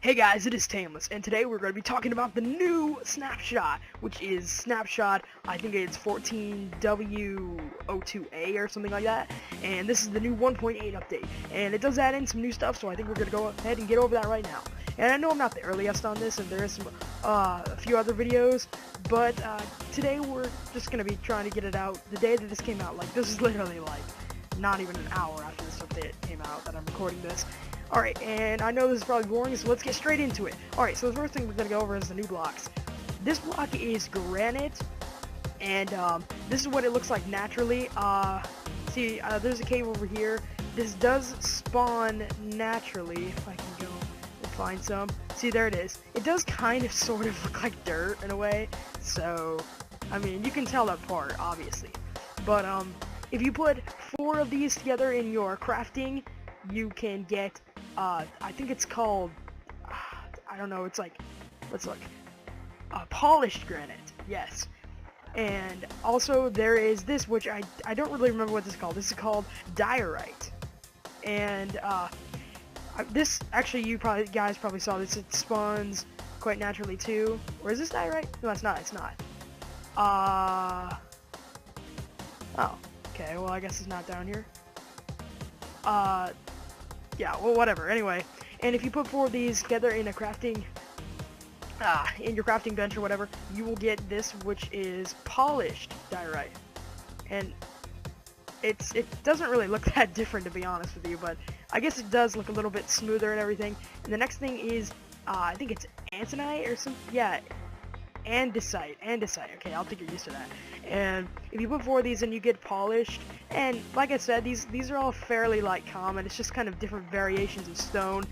Hey guys, it is Tameless, and today we're going to be talking about the new Snapshot, which is Snapshot, I think it's 14W02A or something like that, and this is the new 1.8 update, and it does add in some new stuff, so I think we're going to go ahead and get over that right now. And I know I'm not the earliest on this, and there is some, a few other videos, but today we're just going to be trying to get it out the day that this came out. Like, this is literally like not even an hour after this update came out that I'm recording this. Alright, and I know this is probably boring, so let's get straight into it. Alright, so the first thing we're going to go over is the new blocks. This block is granite, and this is what it looks like naturally. See, there's a cave over here. This does spawn naturally, if I can go and find some. See, there it is. It does kind of sort of look like dirt in a way, so, I mean, you can tell that part, obviously. But, if you put 4 of these together in your crafting, you can get, I think it's called, I don't know, it's like, let's look, polished granite, yes. And also there is this, which I don't really remember what this is called. This is called diorite. And, this, actually, you guys probably saw this, it spawns quite naturally too. Or is this diorite? No, it's not, oh, okay, well, I guess it's not down here. Yeah, well, whatever, anyway. And if you put 4 of these together in a crafting, in your crafting bench or whatever, you will get this, which is polished diorite. And it doesn't really look that different, to be honest with you, but I guess it does look a little bit smoother and everything. And the next thing is, I think it's antonite or something, yeah, andesite, okay, I'll have to get used to that. And if you put 4 of these in, you get polished, and like I said, these are all fairly like common. It's just kind of different variations of stone.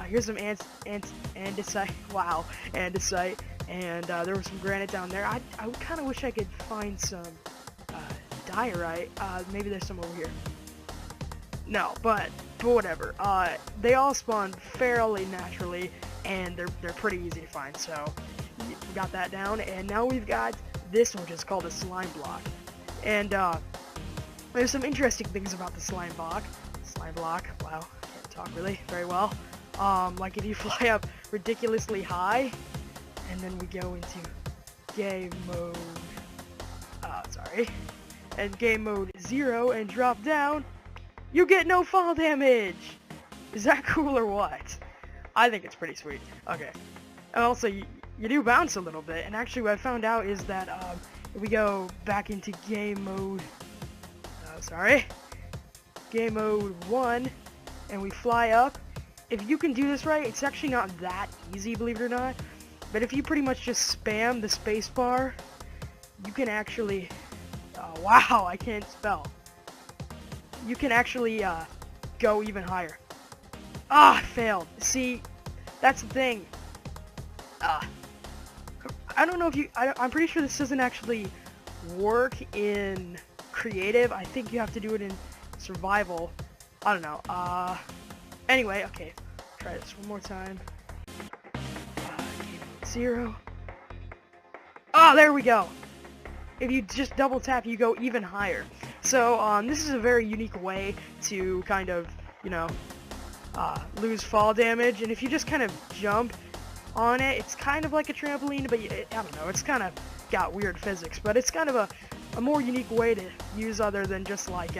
Here's some andesite, wow, andesite, and there was some granite down there. I kind of wish I could find some diorite. Maybe there's some over here. No, but whatever. They all spawn fairly naturally, and they're pretty easy to find. So we got that down, and now we've got this, which is called a slime block. And there's some interesting things about the slime block. Wow, can't talk really very well. Like if you fly up ridiculously high, and then we go into game mode, and game mode 0 and drop down, you get no fall damage! Is that cool or what? I think it's pretty sweet. Okay. And also, you do bounce a little bit, and actually what I found out is that, if we go back into game mode, game mode 1, and we fly up, if you can do this right, it's actually not that easy, believe it or not, but if you pretty much just spam the space bar, you can actually, wow, I can't spell, you can actually, go even higher. I failed. See, that's the thing. I don't know if I'm pretty sure this doesn't actually work in creative. I think you have to do it in survival. I don't know. Anyway, okay. Try this one more time. Game mode 0. Oh, there we go. If you just double tap, you go even higher. So, this is a very unique way to kind of, you know, lose fall damage. And if you just kind of jump on it, it's kind of like a trampoline, but I don't know, it's kind of got weird physics, but it's kind of a more unique way to use other than just like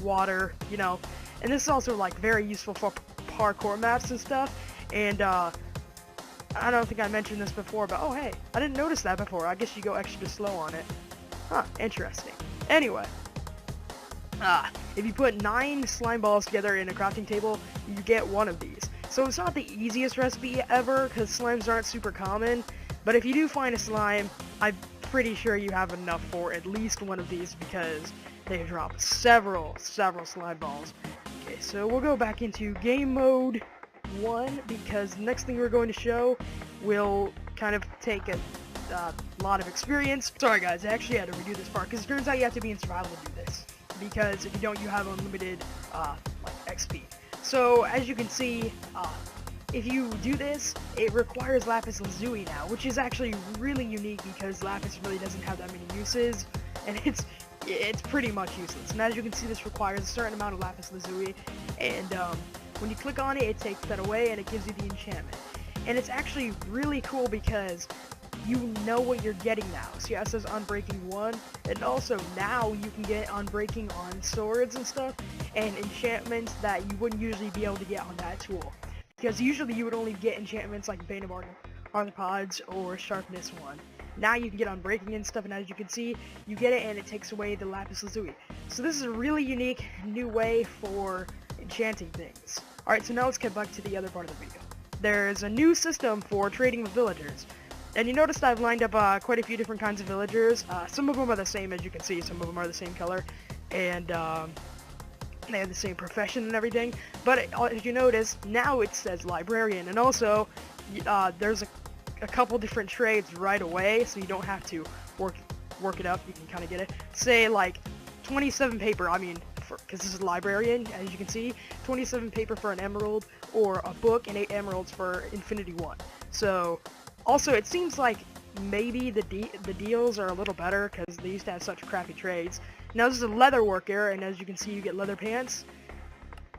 water, you know. And this is also like very useful for parkour maps and stuff. And I don't think I mentioned this before, but oh hey, I didn't notice that before. I guess you go extra slow on it. Huh, interesting. Anyway, if you put 9 slime balls together in a crafting table, you get 1 of these. So it's not the easiest recipe ever, because slimes aren't super common, but if you do find a slime, I'm pretty sure you have enough for at least 1 of these, because they drop several slime balls. Okay, so we'll go back into game mode 1, because the next thing we're going to show will kind of take a lot of experience. Sorry guys, I actually had to redo this part, because it turns out you have to be in survival to do this, because if you don't, you have unlimited like XP. So, as you can see, if you do this, it requires lapis lazuli now, which is actually really unique because lapis really doesn't have that many uses, and it's pretty much useless. And as you can see, this requires a certain amount of lapis lazuli, and When you click on it, it takes that away and it gives you the enchantment. And it's actually really cool because you know what you're getting now. See how it says Unbreaking 1? And also now you can get Unbreaking on swords and stuff, and enchantments that you wouldn't usually be able to get on that tool. Because usually you would only get enchantments like Bane of Arthropods or Sharpness 1. Now you can get Unbreaking and stuff, and as you can see, you get it and it takes away the Lapis Lazuli. So this is a really unique new way for enchanting things. Alright, so now let's get back to the other part of the video. There's a new system for trading with villagers. And you noticed I've lined up quite a few different kinds of villagers. Some of them are the same, as you can see. Some of them are the same color. And they have the same profession and everything. But as you notice, now it says librarian. And also, there's a couple different trades right away, so you don't have to work it up. You can kind of get it. Say, like, 27 paper, I mean, because this is librarian, as you can see. 27 paper for an emerald, or a book, and 8 emeralds for Infinity 1. So... also, it seems like maybe the deals are a little better because they used to have such crappy trades. Now this is a leather worker, and as you can see, you get leather pants.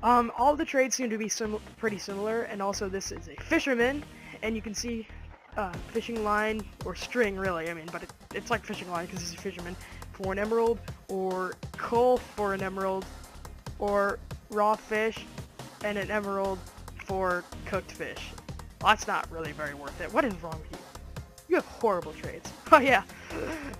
All the trades seem to be pretty similar, and also this is a fisherman, and you can see fishing line, or string really, I mean, but it's like fishing line because it's a fisherman, for an emerald, or coal for an emerald, or raw fish, and an emerald for cooked fish. Well, that's not really very worth it. What is wrong with you? You have horrible trades. Oh yeah,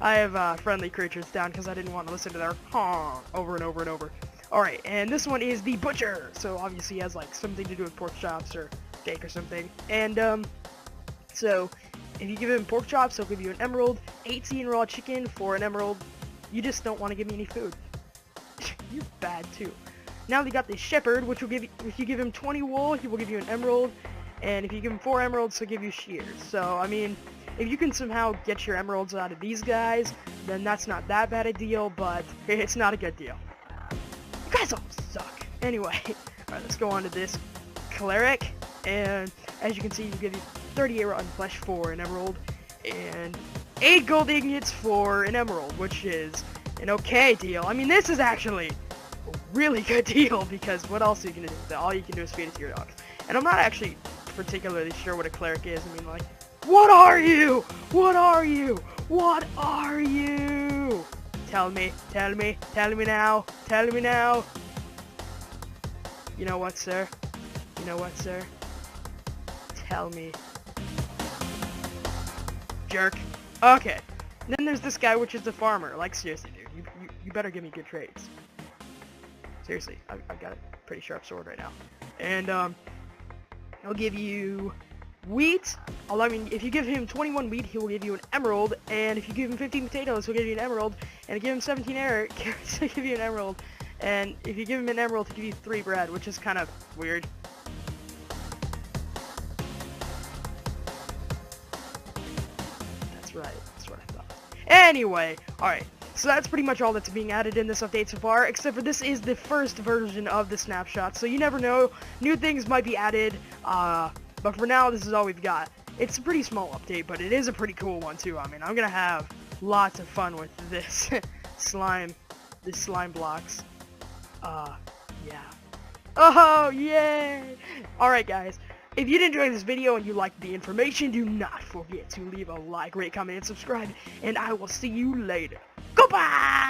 I have friendly creatures down because I didn't want to listen to their honk over and over and over. Alright, and this one is the butcher. So obviously he has like something to do with pork chops or steak or something. And so if you give him pork chops, he'll give you an emerald. 18 raw chicken for an emerald. You just don't want to give me any food. You're bad too. Now we got the shepherd, which will give you, if you give him 20 wool, he will give you an emerald. And if you give him 4 emeralds, he'll give you shears. So, I mean, if you can somehow get your emeralds out of these guys, then that's not that bad a deal, but it's not a good deal. You guys all suck. Anyway, alright, let's go on to this cleric. And as you can see, you give you 38 rotten flesh for an emerald, and 8 gold ingots for an emerald, which is an okay deal. I mean, this is actually a really good deal, because what else are you going to do? All you can do is feed it to your dogs. And I'm not actually particularly sure what a cleric is. I mean, like, what are you? What are you? What are you? Tell me now, tell me now. You know what, sir? You know what, sir? Tell me. Jerk. Okay. And then there's this guy, which is the farmer. Like, seriously, dude, you better give me good trades. Seriously, I've got a pretty sharp sword right now. And, he'll give you wheat. I mean, if you give him 21 wheat, he will give you an emerald. And if you give him 15 potatoes, he'll give you an emerald. And if you give him 17 carrots, he'll give you an emerald. And if you give him an emerald, he'll give you 3 bread, which is kind of weird. That's right. That's what I thought. Anyway, alright. So that's pretty much all that's being added in this update so far, except for this is the first version of the snapshot, so you never know, new things might be added, but for now this is all we've got. It's a pretty small update, but it is a pretty cool one too. I mean, I'm gonna have lots of fun with this slime blocks. Yeah. Oh, yay! Alright guys, if you did enjoy this video and you liked the information, do not forget to leave a like, rate, comment, and subscribe, and I will see you later. Goodbye!